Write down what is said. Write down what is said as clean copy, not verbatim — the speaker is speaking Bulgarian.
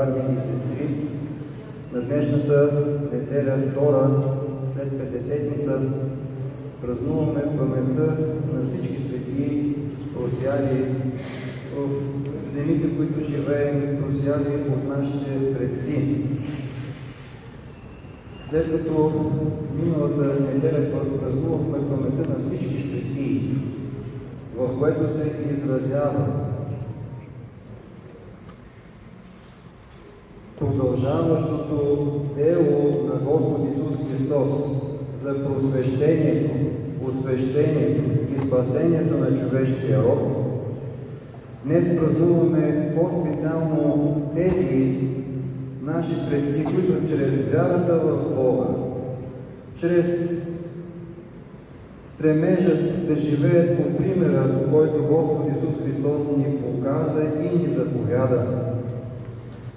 братя и сестри, на днешната неделя, втора, след Петдесетница, празнуваме паметта на всички светии, просяли в земите, в които живеем, просяли от нашите предци. След като миналата неделя празнувахме паметта на всички светии, в което се изразява продължаващото дело на Господ Исус Христос за просвещението, освещението и спасението на човешкия род, днес празнуваме по-специално тези наши предци, които чрез вярата в Бога, чрез стремежът да живеят по примера, по който Господ Исус Христос ни показа и ни заповяда,